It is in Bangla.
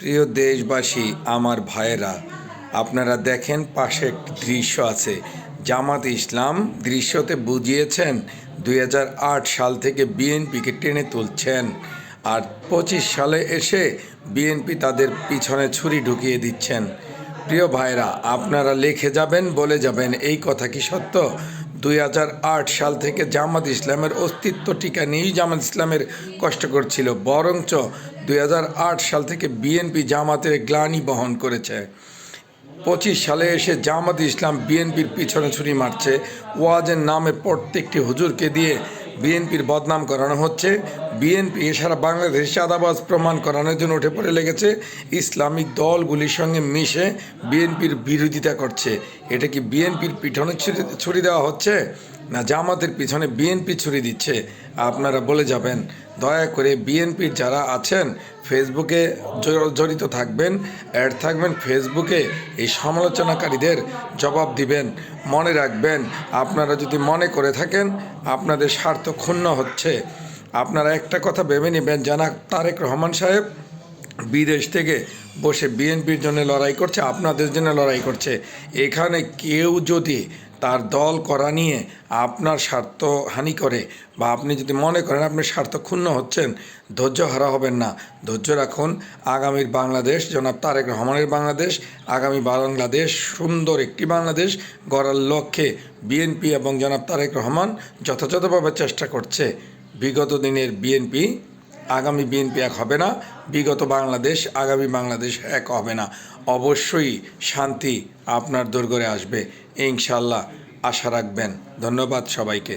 প্রিয় দেশবাসী, আমার ভাইয়েরা, আপনারা দেখেন পাশে একটি দৃশ্য আছে। জামাত ইসলাম দৃশ্যতে বুঝিয়েছেন 2008 সাল থেকে বিএনপিকে টেনে তুলছেন, আর 25 সালে এসে বিএনপি তাদের পিছনে ছুরি ঢুকিয়ে দিচ্ছেন। প্রিয় ভাইরা, আপনারা লিখে যাবেন, বলে যাবেন, এই কথা কি সত্য? 2008 সাল থেকে জামাত ইসলামের অস্তিত্ব টিকা নিয়েই জামাত ইসলামের কষ্ট করছিল, বরঞ্চ 2008 সাল থেকে বিএনপি জামাতের গ্লানি বহন করেছে। 25 সালে এসে জামাত ইসলাম বিএনপির পিছনে ছুরি মারছে। ওয়াজের নামে প্রত্যেকটি হুজুরকে দিয়ে বিএনপির বদনাম করানো হচ্ছে। বিএনপি সারা বাংলাদেশ চাঁদাবাজ প্রমাণ করানোর জন্য উঠে পড়ে লেগেছে। ইসলামিক দলগুলির সঙ্গে মিশে বিএনপির বিরোধিতা করছে। এটা কি বিএনপির পিছনে ছুরি দেওয়া হচ্ছে, না জামাতের পিছনে বিএনপি ছুরি দিচ্ছে? আপনারা বলে যাবেন। দয়া করে বিএনপির যারা আছেন ফেসবুকে জড়িত থাকবেন, অ্যাড থাকবেন ফেসবুকে, এই সমালোচনাকারীদের জবাব দিবেন। মনে রাখবেন, আপনারা যদি মনে করে থাকেন আপনাদের স্বার্থ ক্ষুণ্ণ হচ্ছে, আপনারা একটা কথা ভেবে নেবেন, জনাব তারেক রহমান সাহেব বিদেশ থেকে বসে বিএনপির জন্য লড়াই করছে, আপনাদের জন্য লড়াই করছে। এখানে কেউ যদি তার দল করা নিয়ে আপনার স্বার্থ হানি করে, বা আপনি যদি মনে করেন আপনি স্বার্থ ক্ষুণ্ণ হচ্ছেন, ধৈর্য হারা হবেন না। ধৈর্য রাখুন। আগামীর বাংলাদেশ জনাব তারেক রহমানের বাংলাদেশ, আগামী বাংলাদেশ সুন্দর একটি বাংলাদেশ গড়ার লক্ষ্যে বিএনপি এবং জনাব তারেক রহমান যথাযথভাবে চেষ্টা করছে। বিগত দিনের বিএনপি আগামী বিএনপি এক হবে না, বিগত বাংলাদেশ আগামী বাংলাদেশ এক হবে না। অবশ্যই শান্তি আপনার দোরগোড়ে আসবে, ইনশাল্লাহ, আশা রাখবেন। ধন্যবাদ সবাইকে।